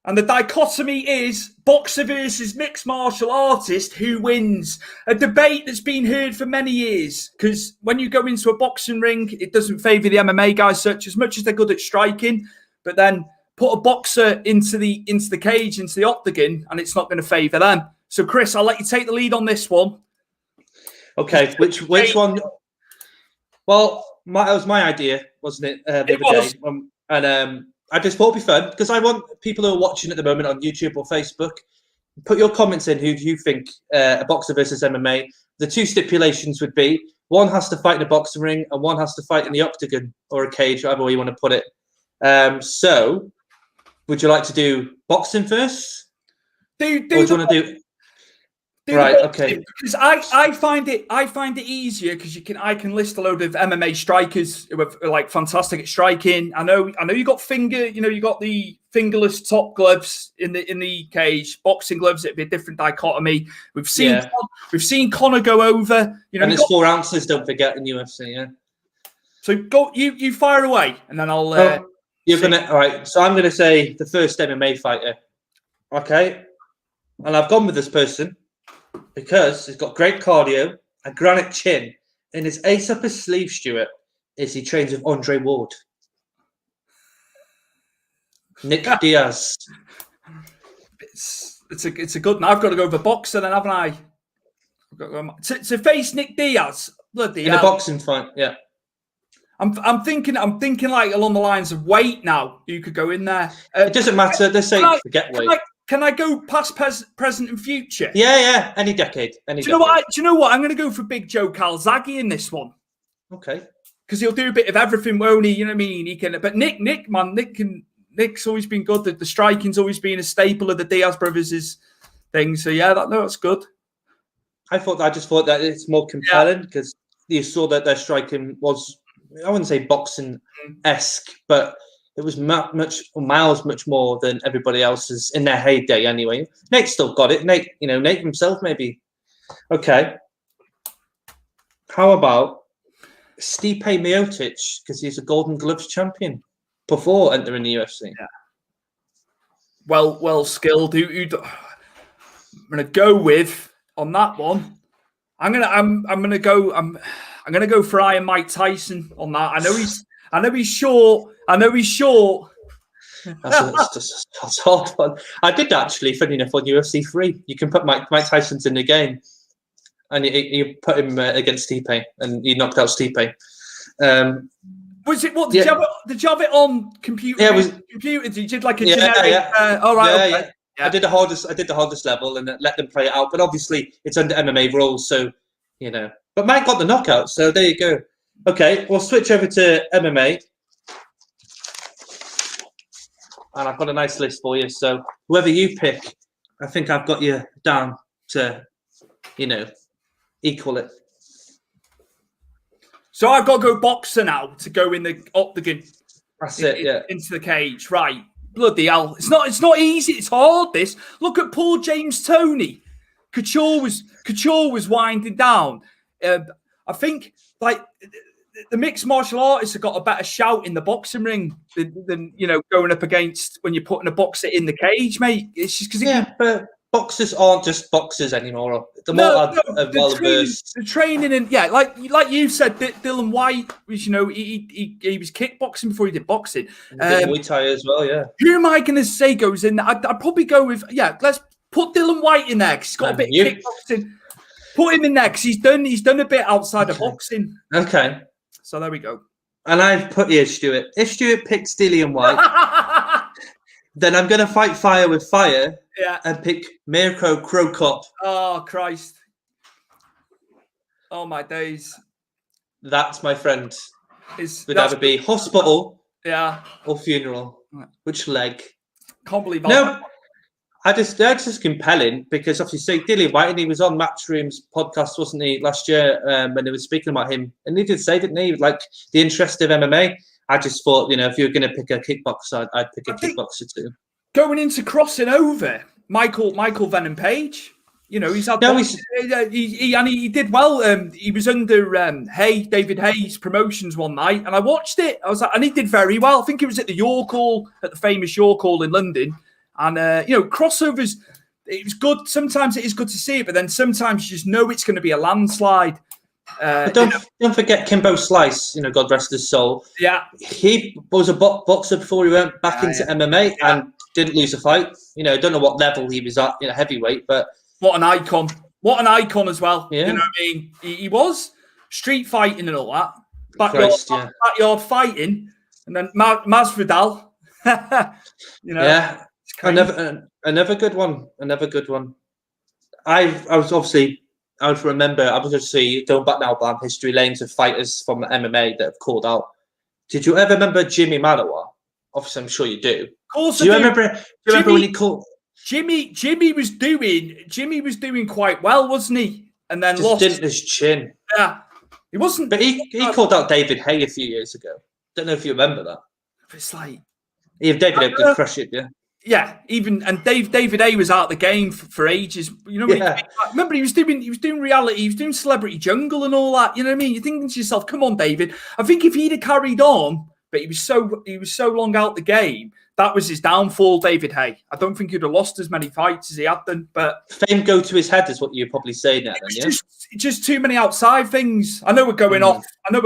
And the dichotomy is boxer versus mixed martial artist. Who wins? A debate that's been heard for many years. Because when you go into a boxing ring, it doesn't favour the MMA guys as much as they're good at striking. But then put a boxer into the cage, into the octagon, and it's not going to favour them. So, Chris, I'll let you take the lead on this one. Okay, which one? Well, that was my idea, wasn't it? The other day. I just thought it'd be fun because I want people who are watching at the moment on YouTube or Facebook, put your comments in. Who do you think a boxer versus MMA? The two stipulations would be One has to fight in a boxing ring, and one has to fight in the octagon or a cage, whatever way you want to put it. So, would you like to do boxing first? Do or do you want to do? Right. Okay. Because I find it easier because I can list a load of MMA strikers who are like fantastic at striking. I know you got you got the fingerless top gloves in the cage. Boxing gloves, it'd be a different dichotomy. We've seen Conor go over. And it's 4 ounces. Don't forget in UFC. Yeah. So go you fire away, and then I'll. You're gonna all right. So I'm gonna say the first MMA fighter. Okay, and I've gone with this person because he's got great cardio, a granite chin, and his ace up his sleeve, Stuart, is he trains with Andre Ward. Nick Diaz. It's a good one. I've got to go with a boxer then, haven't I? To face Nick Diaz. Bloody in hell. a boxing fight, yeah. I'm thinking like along the lines of weight now. You could go in there. It doesn't matter. They say forget weight. Can I go past, present, and future? Yeah. Any decade. Do you know what? I'm going to go for Big Joe Calzaghe in this one. Okay. Because he'll do a bit of everything, won't he? You know what I mean? He can. But Nick's always been good. The striking's always been a staple of the Diaz brothers' thing. So yeah, that's good. I just thought that it's more compelling because you saw that their striking was, I wouldn't say boxing-esque, but it was much more than everybody else's in their heyday anyway. Nate still got it. Nate himself maybe. Okay. How about Stipe Miocic, because he's a Golden Gloves champion before entering the UFC. Yeah. Well skilled. I'm gonna go with on that one. I'm gonna go for Iron Mike Tyson on that. I know he's short. That's a hard one. I did actually, funny enough, on UFC 3. You can put Mike Tyson's in the game, and you put him against Stipe, and you knocked out Stipe. Was it what? Did you have it on computer? Yeah, computer. You did like a generic. All right. Okay. Yeah. I did the hardest level and let them play it out. But obviously, it's under MMA rules, so But Mike got the knockout, so there you go. Okay, we'll switch over to MMA. And I've got a nice list for you. So whoever you pick, I think I've got you down to, equal it. So I've got to go boxer now to go in the octagon. That's it, yeah. Into the cage, right? Bloody hell! It's not easy. It's hard. This. Look at Paul James Toney. Couture was winding down. I think like the mixed martial artists have got a better shout in the boxing ring than going up against when you're putting a boxer in the cage, mate. It's just because but boxers aren't just boxers anymore. The more well versed. The training and like you said, Dylan White was he was kickboxing before he did boxing. Muay Thai as well, yeah. Who am I going to say goes in? I'd probably go with let's put Dylan White in there because he's got a bit of kickboxing. Put him in there because he's done a bit outside of boxing. Okay. So there we go. And I've put here, Stuart. If Stuart picks Dillian White, then I'm going to fight fire with fire and pick Mirko Cro Cop. Oh, Christ. Oh, my days. That, my friend, would either be hospital or funeral. Which leg? Can't believe that's just compelling because obviously Dillian White, and he was on Matchroom's podcast, wasn't he, last year when they were speaking about him, and he did say, didn't he, like the interest of MMA. I just thought, if you're going to pick a kickboxer, I'd pick a kickboxer too. Going into crossing over, Michael Venom Page. He's had he did well. He was under David Hayes Promotions one night, and I watched it. I was like, and he did very well. I think it was at the York Hall, at the famous York Hall in London. And, crossovers, it was good. Sometimes it is good to see it, but then sometimes you just know it's going to be a landslide. But don't forget Kimbo Slice, God rest his soul. Yeah. He was a boxer before he went back into MMA and didn't lose a fight. Don't know what level he was at, heavyweight, but... What an icon. What an icon as well. Yeah. You know what I mean? He was street fighting and all that. Backyard fighting. And then Masvidal. Yeah. Another good one. I was obviously I would remember, I was going to see, going back now down history lanes of fighters from MMA that have called out. Did you ever remember Jimmy Manoa? Obviously, I'm sure you do. Of course do you remember when he called? Jimmy was doing quite well, wasn't he? And then just didn't his chin. Yeah, he wasn't. But he called out David Hay a few years ago. Don't know if you remember that. It's like if David Hay could crush it, yeah. Yeah, David A was out the game for ages. You know, remember he was doing reality, he was doing Celebrity Jungle and all that. You know what I mean? You're thinking to yourself, "Come on, David." I think if he'd have carried on, but he was so long out the game, that was his downfall. David Hay. I don't think he'd have lost as many fights as he had done. But fame go to his head is what you're probably saying now. Then, yeah? just too many outside things. I know we're going off. No,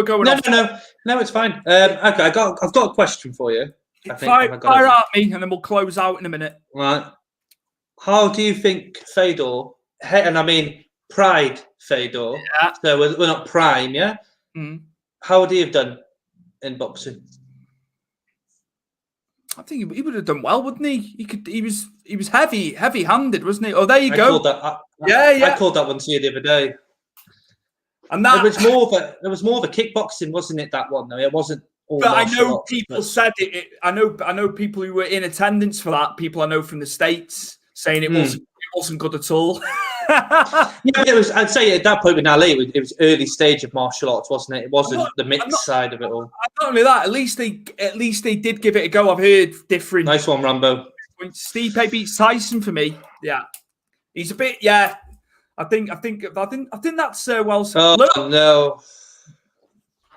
it's fine. Okay, I've got a question for you. Fire at me, and then we'll close out in a minute. Right. How do you think Fedor, and I mean Pride Fedor, so we're not Prime, yeah? Mm. How would he have done in boxing? I think he would have done well, wouldn't he? He was heavy-handed, wasn't he? Oh, there you go. I called that one to you the other day. And that it was more of a kickboxing, wasn't it? That one though, it wasn't. But I know people said it. I know people who were in attendance for that. People I know from the States saying it wasn't good at all. But it was. I'd say at that point with Ali, it was early stage of martial arts, wasn't it? It wasn't the mixed side of it all. Not only that, at least they did give it a go. I've heard different. Nice one, Rambo. Stipe beats Tyson for me. Yeah, he's a bit. Yeah, I think that's well. Oh no.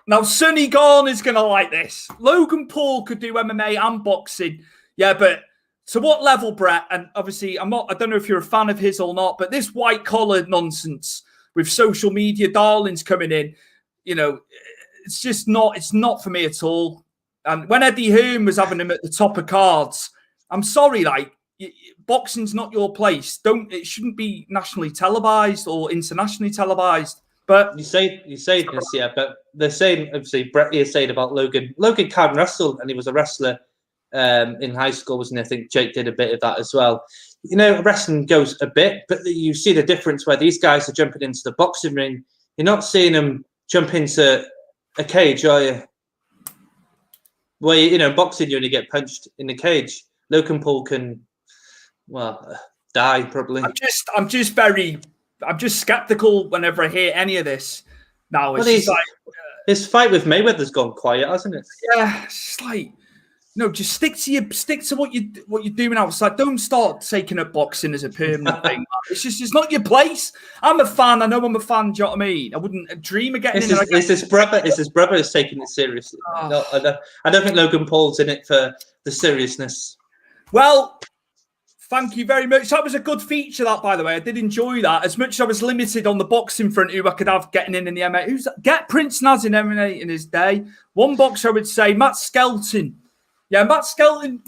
Now, Sonny Garner's going to like this. Logan Paul could do MMA and boxing. Yeah, but to what level, Brett? And obviously, I don't know if you're a fan of his or not, but this white-collar nonsense with social media darlings coming in, you know, it's not for me at all. And when Eddie Hearn was having him at the top of cards, I'm sorry, like, boxing's not your place. It shouldn't be nationally televised or internationally televised. But you say this, yeah. But the same, obviously, Brett here saying about Logan. Logan can wrestle, and he was a wrestler in high school, wasn't he? I think Jake did a bit of that as well. You know, wrestling goes a bit, but you see the difference where these guys are jumping into the boxing ring. You're not seeing them jump into a cage, are you? Well, you know, boxing, you only get punched in the cage. Logan Paul can, die probably. I'm just skeptical whenever I hear any of this. Now it's his fight with Mayweather's gone quiet, hasn't it? Yeah, it's like just stick to what you're doing outside. Don't start taking up boxing as a permanent thing. It's not your place. I'm a fan. I know I'm a fan. Do you know what I mean? I wouldn't dream of getting in. It's his brother is taking it seriously. Oh. No, I don't think Logan Paul's in it for the seriousness. Well. Thank you very much. That was a good feature, that, by the way. I did enjoy that. As much as I was limited on the boxing front, who I could have getting in the MMA. Get Prince Naz in MMA in his day. One boxer I would say, Matt Skelton. Yeah, Matt Skelton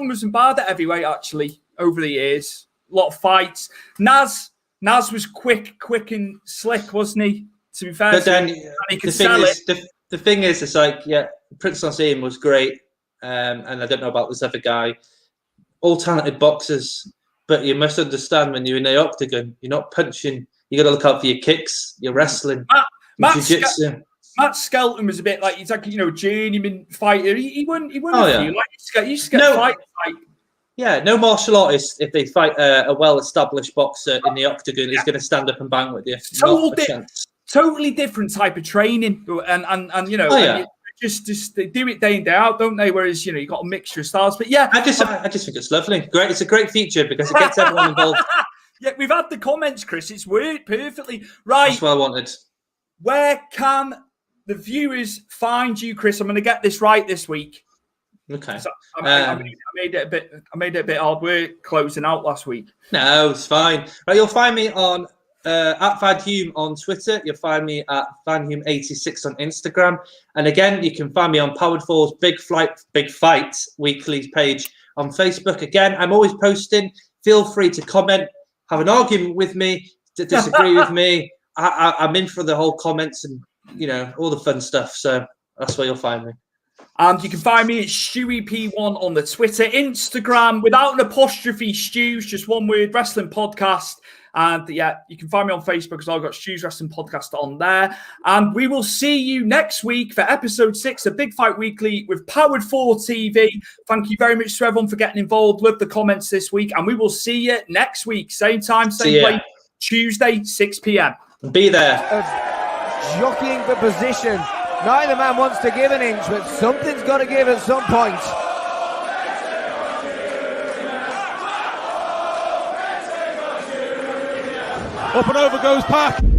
wasn't bad at heavyweight, actually, over the years. A lot of fights. Naz was quick and slick, wasn't he? To be fair, but then he could sell it. The thing is, it's like, Prince Naseem was great. And I don't know about this other guy. All talented boxers, but you must understand when you're in the octagon, you're not punching. You got to look out for your kicks. You're wrestling. Matt Skelton was a bit like he's like journeyman fighter. He won. Like he used to get fight. Yeah, no martial artist if they fight a well-established boxer in the octagon is going to stand up and bang with you. Totally different type of training, and Just they do it day in day out, don't they? Whereas you got a mixture of styles. But yeah, I just think it's lovely. Great, it's a great feature because it gets everyone involved. Yeah, we've had the comments, Chris. It's worked perfectly. Right, that's what I wanted. Where can the viewers find you, Chris? I'm going to get this right this week. Okay. So I made it a bit hard work closing out last week. No, it's fine. Right, you'll find me on. At Van Hume on Twitter. You'll find me at VanHume86 on Instagram. And again, you can find me on Powered 4's Big Fight weekly page on Facebook. Again, I'm always posting. Feel free to comment, have an argument with me, to disagree with me. I'm in for the whole comments and, all the fun stuff. So that's where you'll find me. And you can find me at StewieP1 on the Twitter, Instagram, without an apostrophe, Stews, just one word, Wrestling Podcast. And yeah, you can find me on Facebook because I've got Stu's Wrestling Podcast on there. And we will see you next week for episode 6 of Big Fight Weekly with Powered 4 TV. Thank you very much to everyone for getting involved. Love the comments this week. And we will see you next week. Same time, same place, Tuesday, 6 p.m. Be there. Jockeying for position. Neither man wants to give an inch, but something's got to give at some point. Up and over goes Pac.